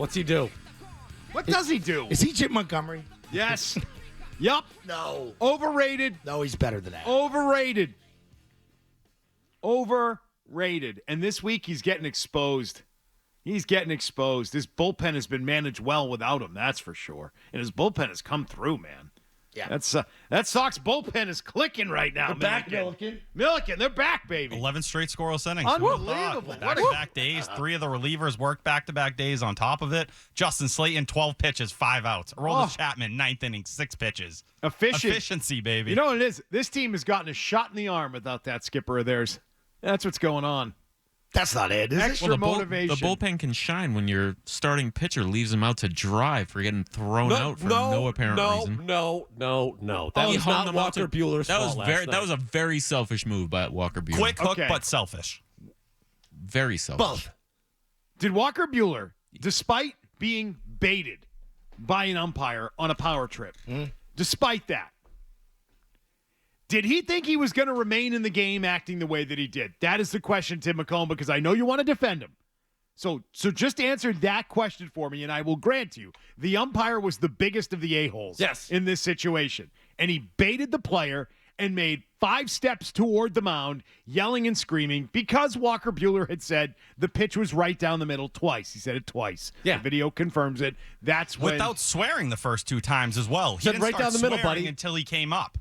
What's he do? What does he do? Is he Jim Montgomery? Yes. Yup. No. Overrated. No, he's better than that. Overrated. Overrated. And this week he's getting exposed. He's getting exposed. His bullpen has been managed well without him, that's for sure. And his bullpen has come through, man. Yeah. That Sox bullpen is clicking right now. They're back, Milliken. Milliken, they're back, baby. 11 straight scoreless innings. Unbelievable. Back-to-back days. 3 of the relievers worked back-to-back days on top of it. Justin Slayton, 12 pitches, 5 outs. Aroldis Chapman, 9th inning, 6 pitches. Efficiency, baby. You know what it is? This team has gotten a shot in the arm without that skipper of theirs. That's what's going on. That's not it, is it? Extra motivation. The bullpen can shine when your starting pitcher leaves him out to dry for getting thrown out for no apparent reason. No. That was not Walker Buehler's fault last night. That was a very selfish move by Walker Buehler. Quick hook, but selfish. Very selfish. Both. Did Walker Buehler, despite being baited by an umpire on a power trip, despite that, did he think he was going to remain in the game acting the way that he did? That is the question, Tim McComb, because I know you want to defend him. So just answer that question for me, and I will grant you the umpire was the biggest of the a-holes in this situation. And he baited the player and made 5 steps toward the mound, yelling and screaming, because Walker Buehler had said the pitch was right down the middle twice. He said it twice. Yeah. The video confirms it. That's when... Without swearing the first 2 times as well. He Said didn't right start down the middle, swearing buddy. until he came up.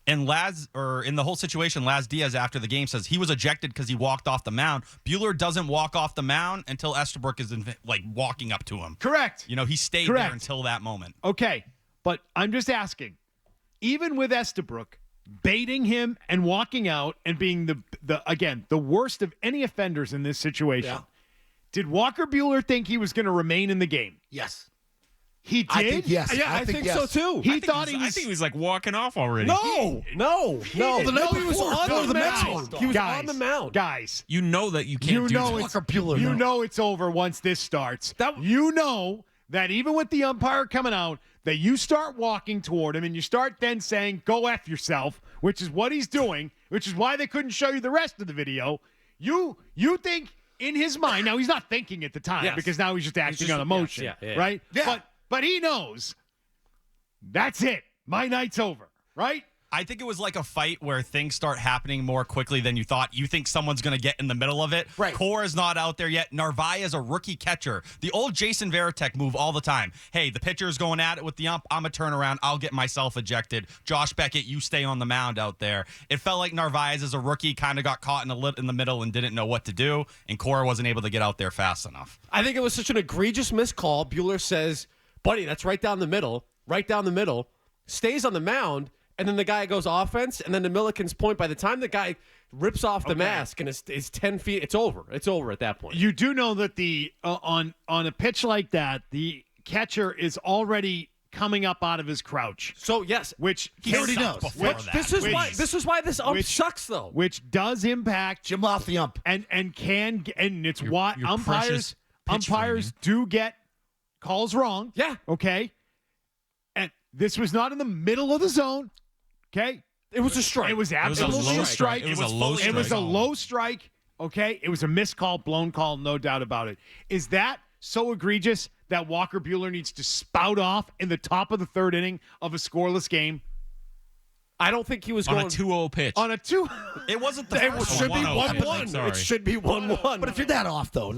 And Laz, or in the whole situation, Laz Diaz after the game says he was ejected because he walked off the mound. Buehler doesn't walk off the mound until Estabrook is walking up to him. Correct. You know, he stayed there until that moment. Okay, but I'm just asking, even with Estabrook baiting him and walking out and being the worst of any offenders in this situation, did Walker Buehler think he was going to remain in the game? Yes. He did? I think yes. Yeah, I think so too. He thought I think he was walking off already. No. The night He was before, on the next mound. one. He was guys, on the mound. Guys, You know that you can't you do know that. it's Walker Buehler, you no. know it's over once this starts. You know that even with the umpire coming out, that you start walking toward him and you start then saying, "Go F yourself," which is what he's doing, which is why they couldn't show you the rest of the video. You think in his mind, now he's not thinking at the time because now he's just acting on emotion, right? Yeah. But he knows that's it. My night's over, right? I think it was like a fight where things start happening more quickly than you thought. You think someone's going to get in the middle of it. Right. Cora's not out there yet. Narvaez's a rookie catcher. The old Jason Varitek move all the time. Hey, the pitcher's going at it with the ump. I'm a turnaround. I'll get myself ejected. Josh Beckett, you stay on the mound out there. It felt like Narvaez as a rookie kind of got caught in the middle and didn't know what to do, and Cora wasn't able to get out there fast enough. I think it was such an egregious miscall. Buehler says, buddy, that's right down the middle, stays on the mound, and then the guy goes offense, and then to Milliken's point, by the time the guy rips off the mask and is 10 feet, it's over. It's over at that point. You do know that the on a pitch like that, the catcher is already coming up out of his crouch. So, yes. Which He already sucked knows. before that. This is why this ump sucks, though. Which does impact Jim off the ump. and it's why your umpires precious pitch do get calls wrong. Yeah. Okay. And this was not in the middle of the zone. Okay. It was a strike. It was absolutely a strike. It was a low strike. It was a low strike. Okay. It was a missed call, blown call, no doubt about it. Is that so egregious that Walker Buehler needs to spout off in the top of the 3rd inning of a scoreless game? I don't think he was On going a 2-0 pitch. On a 2. It wasn't the It first should be 1-0. 1-1. Sorry. It should be 1-1. But if you're that off, though,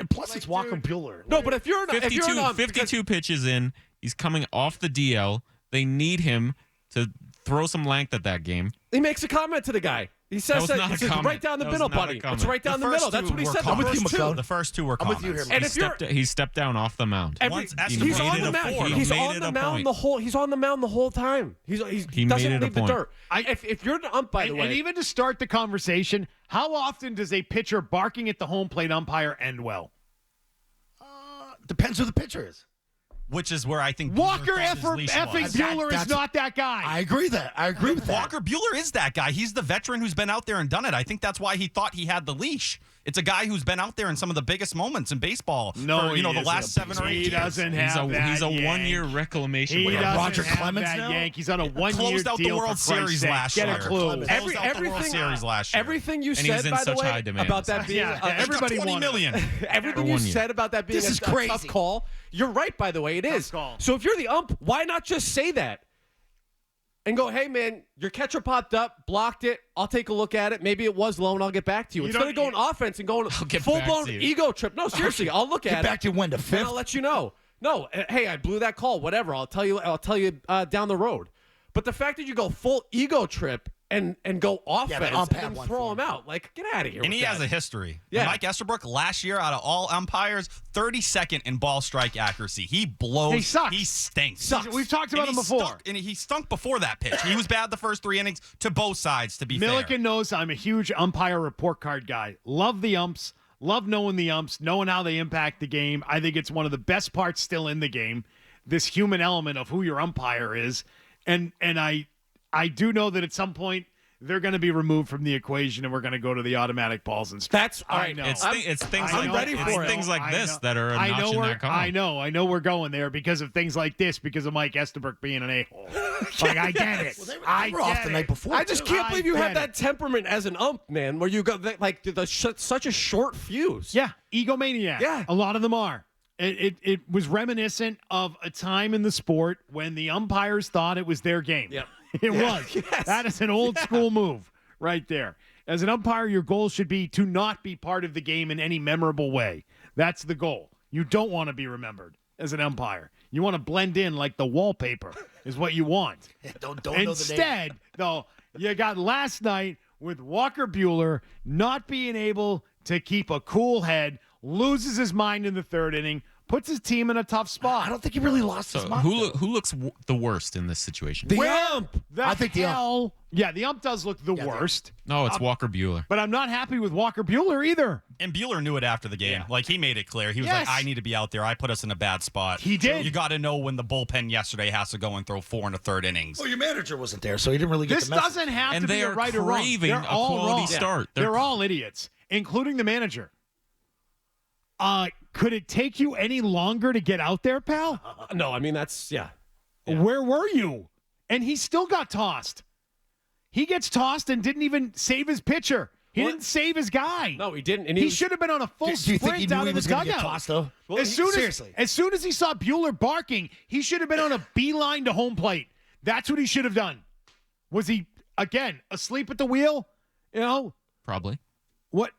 plus it's Walker Buehler. No, but if you're not, 52 pitches in, he's coming off the DL. They need him to throw some length at that game. he makes a comment to the guy. He says That was not he a says, comment. right down the That was middle, not a buddy. comment. It's right down the middle. That's what he said. I'm with you, McCone. The first 2 were I'm with you comments. here, And if you're He stepped down off the mound. Once he's Estabrook on made the it a mound. point. He's He on made the it a mound point. the whole. He's on the mound the whole time. He He doesn't made it a leave the point. dirt. If you're an ump, by the way, And even to start the conversation, how often does a pitcher barking at the home plate umpire end well? Depends who the pitcher is. Which is where I think Walker Buehler thought his leash effing was. Buehler is not that guy. I agree with that. Walker Buehler is that guy. He's the veteran who's been out there and done it. I think that's why he thought he had the leash. It's a guy who's been out there in some of the biggest moments in baseball No, for, he the isn't. last 7 or 8 years. He doesn't have that. He's a yank. 1-year reclamation. He program. doesn't Roger have Clemens that now? yank. He's on a 1-year Closed out the deal. World for Christ's Series sake. last Get year. a clue. Closed out the World Series last year. Everything you And he was said, in by the such way, high demand. about that being Yeah, a, everybody $20 wanted million. everything For you 1 year. said about that being This is a tough crazy. call, you're right, by the way. It is. call. So if you're the ump, why not just say that? And go, hey, man, your catcher popped up, blocked it. I'll take a look at it. Maybe it was low, and I'll get back to you. Instead of going offense and going get full-blown back to you. ego trip. No, seriously, I'll look at Get it. back to when, the And 5th? I'll let you know. No, hey, I blew that call. Whatever. I'll tell you down the road. But the fact that you go full ego trip and go offense the ump had and one throw for him him. out, like, get out of here. And with he that. has a history. Yeah. And Mike Estabrook, last year, out of all umpires, 32nd in ball strike accuracy. He blows. He sucks. He stinks. We've talked about him before. He stunk before that pitch. He was bad the first 3 innings to both sides, to be fair. Milliken knows I'm a huge umpire report card guy. Love the umps. Love knowing the umps, knowing how they impact the game. I think it's one of the best parts still in the game, this human element of who your umpire is. And I do know that at some point they're going to be removed from the equation and we're going to go to the automatic balls and strikes. That's all I right. know. It's things I'm like ready it's for it. things like I this know. that are a I notch know in we're, that column. I know we're going there because of things like this, because of Mike Estabrook being an a-hole. Like, I get it. Well, they I were off get the it. night before. I just too. can't believe you have get that temperament as an ump, man, where you go like such a short fuse. Yeah, egomaniac. Yeah. A lot of them are. It was reminiscent of a time in the sport when the umpires thought it was their game. Yep. It was. Yes. That is an old school move right there. As an umpire, your goal should be to not be part of the game in any memorable way. That's the goal. You don't want to be remembered as an umpire. You want to blend in like the wallpaper is what you want. Don't know the name. Instead, though, you got last night with Walker Buehler not being able to keep a cool head, loses his mind in the 3rd inning, puts his team in a tough spot. I don't think he really lost his So mind. who looks the worst in this situation? The Where ump. the I think the ump. hell? Yeah, the ump does look the the ump. worst. No, it's Walker Buehler. But I'm not happy with Walker Buehler either. And Buehler knew it after the game. Yeah. Like, he made it clear. He was Yes. like, I need to be out there. I put us in a bad spot. He did. You got to know when the bullpen yesterday has to go and throw 4 in the 3rd innings. Well, your manager wasn't there, so he didn't really get This the message. doesn't have And to be they a are right or wrong. craving They're a all quality wrong. start. They're all idiots, including the manager. Could it take you any longer to get out there, pal? No, I mean that's Where were you? And he still got tossed. He gets tossed and didn't even save his pitcher. He What? didn't save his guy. No, he didn't. And He was- should have been on a full Do you sprint think he knew out he of was the going to get dugout. tossed, though? Seriously, as soon as he saw Buehler barking, he should have been on a beeline to home plate. That's what he should have done. Was he, again, asleep at the wheel? You know, Probably. what?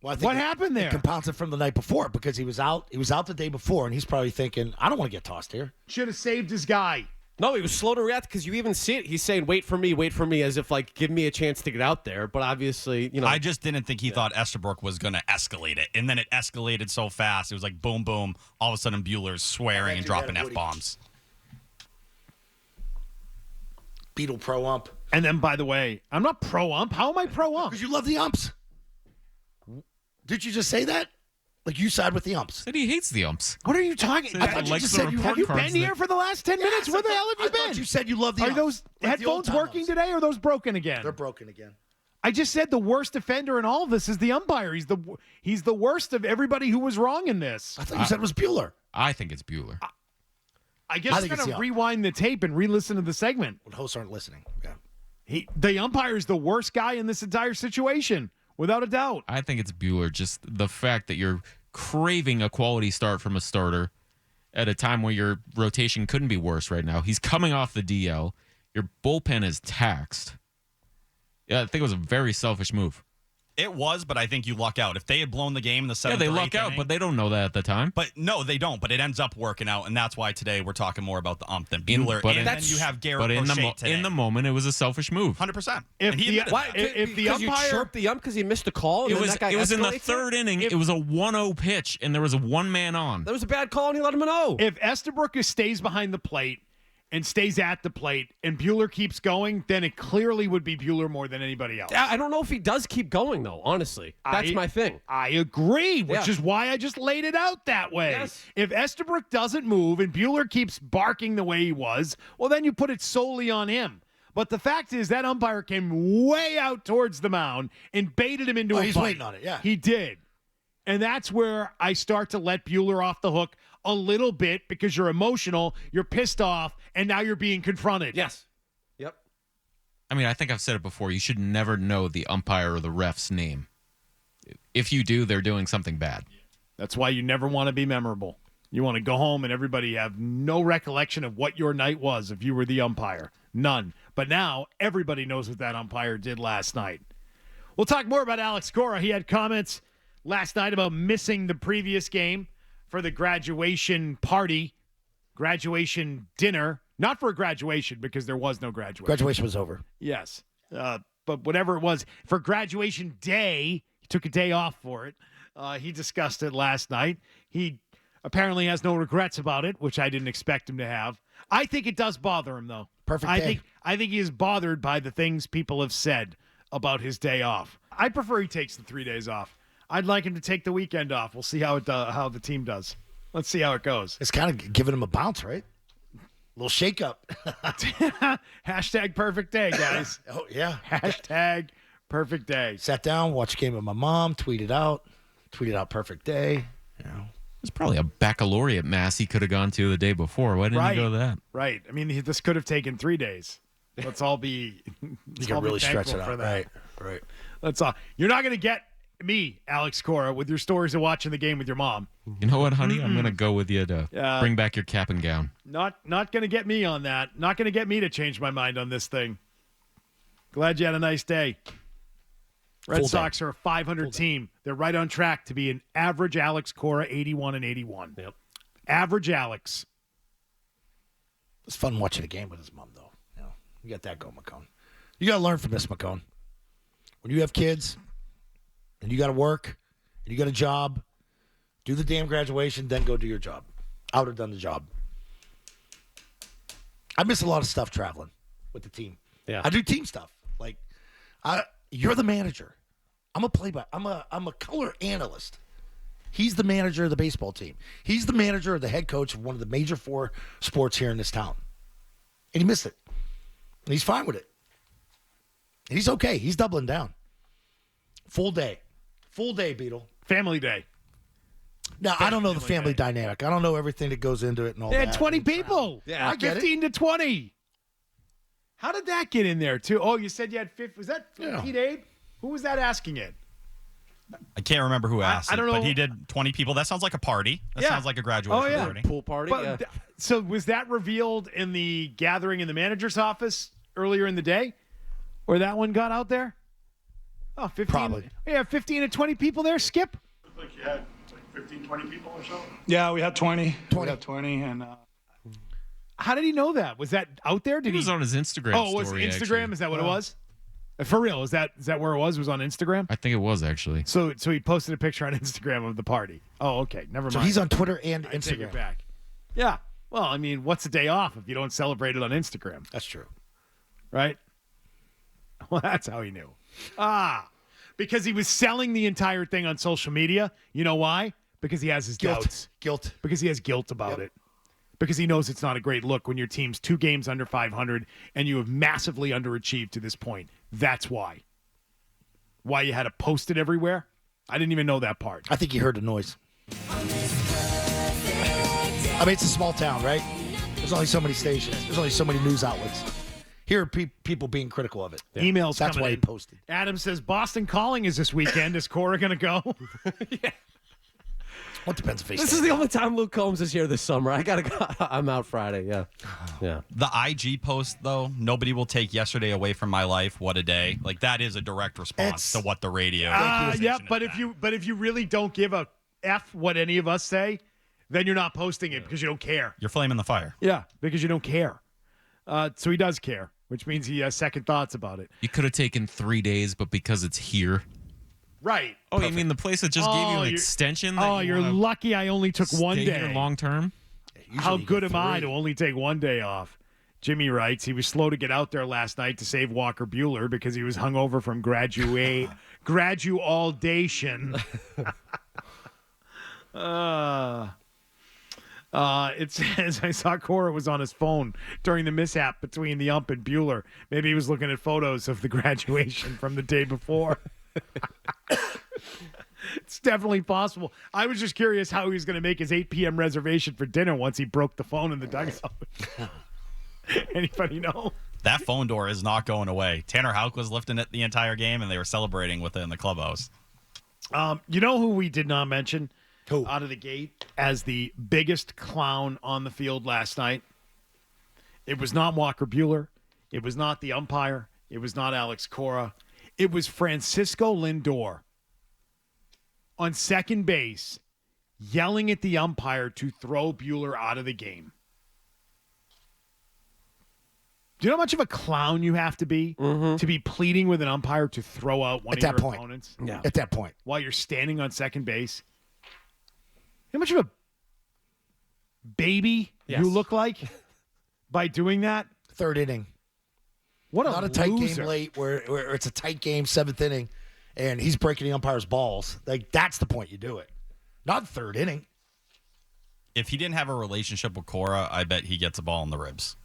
Well, I think What happened there? It compounds it from the night before because he was out. He was out the day before, and he's probably thinking, "I don't want to get tossed here." Should have saved his guy. No, he was slow to react because you even see it. He's saying, wait for me, as if, like, give me a chance to get out there. But obviously, I just didn't think he thought Estabrook was going to escalate it. And then it escalated so fast. It was like boom, boom. All of a sudden, Buehler's swearing and dropping F-bombs. Beetle pro ump. And then, by the way, I'm not pro ump. How am I pro ump? Because you love the umps. Did you just say that? Like you side with the umps. Said he hates the umps. What are you talking Said about? he thought you likes just the said you- report Have you cards been that- here for the last 10 minutes? Where the hell have you I thought been? you said you love the Are umps. those Like the headphones old-time working umps. today or are those broken again? They're broken again. I just said the worst offender in all of this is the umpire. He's the worst of everybody who was wrong in this. I thought you said it was Buehler. I think it's Buehler. I guess I I'm think it's going the to ump. rewind the tape and re-listen to the segment. When hosts aren't listening. Yeah. The umpire is the worst guy in this entire situation, without a doubt. I think it's Buehler. Just the fact that you're craving a quality start from a starter at a time where your rotation couldn't be worse right now. He's coming off the DL. Your bullpen is taxed. Yeah, I think it was a very selfish move. It was, but I think you luck out. If they had blown the game in the 7th Yeah, they or luck 8th out, inning- but they don't know that at the time. But no, they don't. But it ends up working out, and that's why today we're talking more about the ump than In- Buehler. but and in- then you have Garrett But in Crochet today. in the moment, it was a selfish move. 100%. If and he the- admitted why- that. if the because you umpire- chirped the ump because he missed a call. And It then was that guy it was in the escalates it? 3rd inning. It was a 1-0 pitch, and there was a one man on. That was a bad call, and he let him know. If Estabrook stays behind the plate and stays at the plate and Buehler keeps going, then it clearly would be Buehler more than anybody else. I don't know if he does keep going, though, honestly. That's my thing. I agree, which Yeah. is why I just laid it out that way. Yes. If Estabrook doesn't move and Buehler keeps barking the way he was, well, then you put it solely on him. But the fact is that umpire came way out towards the mound and baited him into a he's fight. waiting on it, yeah. He did. And that's where I start to let Buehler off the hook a little bit because you're emotional, you're pissed off, and now you're being confronted. Yes. Yep. I mean, I think I've said it before. You should never know the umpire or the ref's name. If you do, they're doing something bad. That's why you never want to be memorable. You want to go home and everybody have no recollection of what your night was if you were the umpire. None. But now everybody knows what that umpire did last night. We'll talk more about Alex Cora. He had comments last night about missing the previous game for the graduation party, graduation dinner. Not for a graduation because there was no graduation. Graduation was over. Yes. But whatever it was, for graduation day, he took a day off for it. He discussed it last night. He apparently has no regrets about it, which I didn't expect him to have. I think it does bother him, though. Perfect day. I think he is bothered by the things people have said about his day off. I prefer he takes the 3 days off. I'd like him to take the weekend off. We'll see how how the team does. Let's see how it goes. It's kind of giving him a bounce, right? A little shake-up. Hashtag perfect day, guys. Oh, yeah. Hashtag perfect day. Sat down, watched a game with my mom, tweeted out perfect day. You know. There's probably a baccalaureate mass he could have gone to the day before. Why didn't he go to that? Right. I mean, this could have taken 3 days. Let's all be. You can really stretch it out. Right. That's all. You're not going to get me, Alex Cora, with your stories of watching the game with your mom. You know what, honey? I'm going to go with you to bring back your cap and gown. Not going to get me on that. Not going to get me to change my mind on this thing. Glad you had a nice day. Red Sox are a 500 team. They're right on track to be an average Alex Cora 81 and 81. Yep. Average Alex. It's fun watching a game with his mom, though. You know, you got that going, McCone. You got to learn from this, McCone. When you have kids and you got to work and you got a job, do the damn graduation, then go do your job. I would have done the job. I miss a lot of stuff traveling with the team. Yeah. I do team stuff. Like, you're the manager. I'm a color analyst. He's the manager of the baseball team. He's the manager or the head coach of one of the major 4 sports here in this town. And he missed it. And he's fine with it. And he's okay. He's doubling down. Full day. Full day, Beetle. Family day. Now, I don't know the family dynamic. I don't know everything that goes into it and all They that. had 20 people. Yeah, I get it. 15 to 20. How did that get in there, too? Oh, you said you had 50. Was that Pete Abe? Who was that asking it? I can't remember who asked I don't it, know. but he did 20 people. That sounds like a party. That Yeah. sounds like a graduation Oh, yeah. party. Pool party. But, yeah. So was that revealed in the gathering in the manager's office earlier in the day? Where that one got out there? Oh, 15. Probably. Yeah, 15 to 20 people there, Skip? I think you had like 15, 20 people or so. Yeah, we had 20. 20. We had 20, and How did he know that? Was that out there? Did He was on his Instagram Oh, it was story, Instagram? actually. Is that what it was? For real? Is that where it was? It was on Instagram? I think it was, actually. So he posted a picture on Instagram of the party. Oh, okay. Never mind. So he's on Twitter and I take it Instagram. back. Yeah. Well, I mean, what's a day off if you don't celebrate it on Instagram, That's true. right? Well, that's how he knew. Because he was selling the entire thing on social media. You know why? Because he has his doubts. Guilt. Because he has guilt about it. Because he knows it's not a great look when your team's 2 games under 500 and you have massively underachieved to this point. That's why. Why you had to post it everywhere? I didn't even know that part. I think he heard the noise. I mean, it's a small town, right? There's only so many stations. There's only so many news outlets. Here are people being critical of it. Emails That's coming why he in. posted. Adam says, Boston Calling is this weekend. Is Cora going to go? Well, it depends if he's This is the only time Luke Combs is here this summer. I gotta go. I'm out Friday. Yeah. The IG post, though, nobody will take yesterday away from my life. What a day! Like that is a direct response to what the radio. Yeah, but if you really don't give a F what any of us say, then you're not posting it because you don't care. You're flaming the fire. Yeah, because you don't care. So he does care, which means he has second thoughts about it. You could have taken 3 days, but because it's here. Right. Oh, you mean the place that just gave you an you're- extension? Oh, you're lucky I only took one day. Long term? How good am I to 3. only take one day off? Jimmy writes he was slow to get out there last night to save Walker Buehler because he was hungover from graduation. It says, I saw Cora was on his phone during the mishap between the ump and Buehler. Maybe he was looking at photos of the graduation from the day before. It's definitely possible. I was just curious how he was going to make his 8 p.m. reservation for dinner once he broke the phone in the dugout. Anybody know? That phone door is not going away. Tanner Houck was lifting it the entire game, and they were celebrating with it in the clubhouse. You know who we did not mention Who? out of the gate as the biggest clown on the field last night? It was not Walker Buehler. It was not the umpire. It was not Alex Cora. It was Francisco Lindor on second base yelling at the umpire to throw Buehler out of the game. Do you know how much of a clown you have to be pleading with an umpire to throw out one of your opponents? Yeah. At that point. While you're standing on second base? How much of a baby Yes. you look like by doing that? Third inning. What a Not a tight loser. game late where it's a tight game, seventh inning, and he's breaking the umpire's balls. Like, that's the point you do it. Not third inning. If he didn't have a relationship with Cora, I bet he gets a ball in the ribs.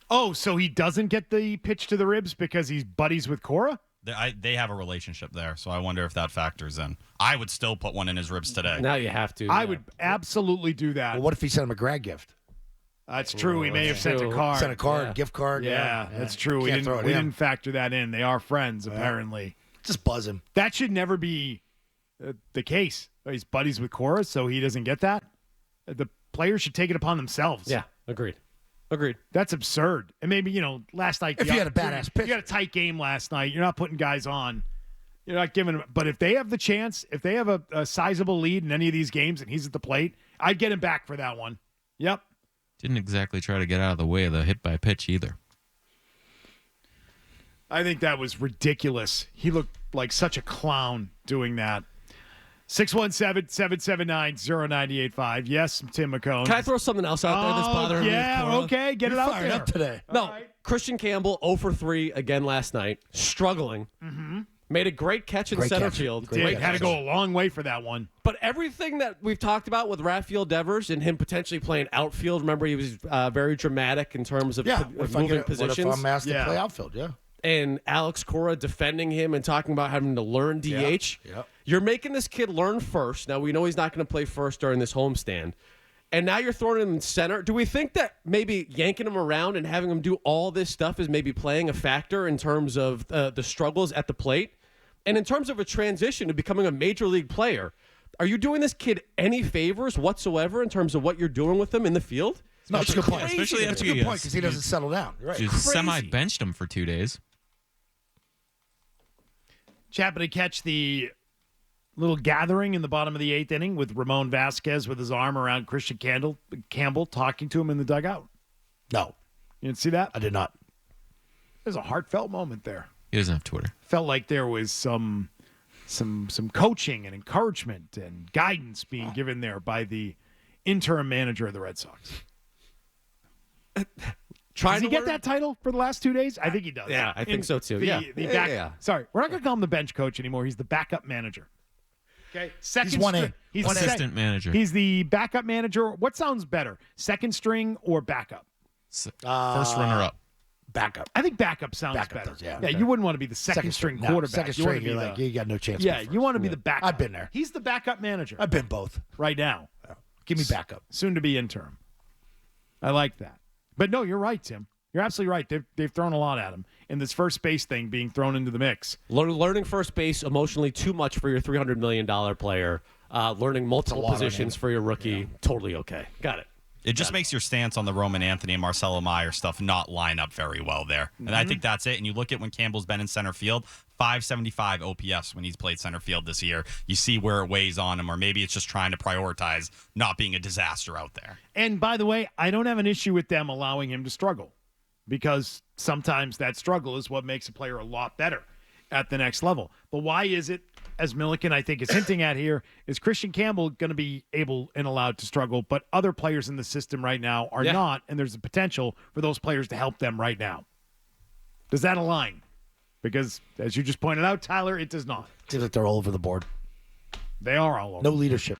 Oh, so he doesn't get the pitch to the ribs because he's buddies with Cora? They have a relationship there, so I wonder if that factors in. I would still put one in his ribs today. Now you have to. I yeah. would absolutely do that. Well, what if he sent him a grad gift? That's true. He may have that's sent a true. card. Sent a card, Yeah. gift card. Yeah, that's true. We Can't throw didn't it we in. didn't factor that in. They are friends, apparently. Just buzz him. That should never be the case. He's buddies with Cora, so he doesn't get that. The players should take it upon themselves. Yeah, agreed. That's absurd. And maybe, last night. If you had a badass You pitcher. got a tight game last night. You're not putting guys on. You're not giving them. But if they have the chance, if they have a sizable lead in any of these games and he's at the plate, I'd get him back for that one. Yep. Didn't exactly try to get out of the way of the hit by pitch either. I think that was ridiculous. He looked like such a clown doing that. 617-779-0985. Yes, Tim McCone. Can I throw something else out there that's bothering me? yeah, Cora? okay. Get it out Fired there. up today. No, All right. Christian Campbell 0 for 3 again last night, struggling. Made a great catch in Great center catch. field. Great Did. catch. Had to go a long way for that one. But everything that we've talked about with Rafael Devers and him potentially playing outfield, remember he was very dramatic in terms of, Yeah. of What if, I moving get, what positions. if I'm asked Yeah. to play outfield? Yeah. And Alex Cora defending him and talking about having to learn DH. Yep. You're making this kid learn first. Now, we know he's not going to play first during this homestand. And now you're throwing him in center. Do we think that maybe yanking him around and having him do all this stuff is maybe playing a factor in terms of the struggles at the plate? And in terms of a transition to becoming a major league player, are you doing this kid any favors whatsoever in terms of what you're doing with him in the field? No, it's a good point. Crazy Especially to It's a me. after good point because he doesn't settle down. You're right. You Crazy. semi-benched him for 2 days. Happened to catch the little gathering in the bottom of the 8th inning with Ramon Vasquez with his arm around Christian Campbell talking to him in the dugout. No, You didn't see that? I did not. There's a heartfelt moment there. He doesn't have Twitter. Felt like there was some coaching and encouragement and guidance being given there by the interim manager of the Red Sox. Trying Does he to get learn? that title for the last 2 days? I think he does. Yeah, I think so too. The, Yeah. the Yeah, back, yeah. Sorry, we're not going to call him the bench coach anymore. He's the backup manager. Okay, second. He's 1A. string- He's One the Assistant manager. He's the backup manager. What sounds better, second string or backup? First runner-up. Backup. I think backup sounds Backup better. does, yeah. Yeah, you wouldn't want to be the second string No, quarterback. Second You wanna string, be you're like, the- you got no chance. yeah, to be you want to be first. the backup. I've been there. He's the backup manager I've been both. right now. Give me backup. Soon to be interim. I like that. But no, you're right, Tim. You're absolutely right. They've thrown a lot at him. And this first base thing being thrown into the mix. Learning first base emotionally too much for your $300 million player. Learning multiple lot on positions him. for your rookie. Totally okay. Got it. It just makes your stance on the Roman Anthony and Marcelo Meyer stuff not line up very well there. And I think that's it. And you look at when Campbell's been in center field, 575 OPS when he's played center field this year. You see where it weighs on him, or maybe it's just trying to prioritize not being a disaster out there. And by the way, I don't have an issue with them allowing him to struggle, because sometimes that struggle is what makes a player a lot better at the next level. But why is it, as Milliken I think is hinting at here, is Christian Campbell going to be able and allowed to struggle, but other players in the system right now are Yeah. not, and there's a potential for those players to help them right now? Does that align? Because, as you just pointed out, Tyler, it does not. Seems like they're all over the board. They are all over. No leadership.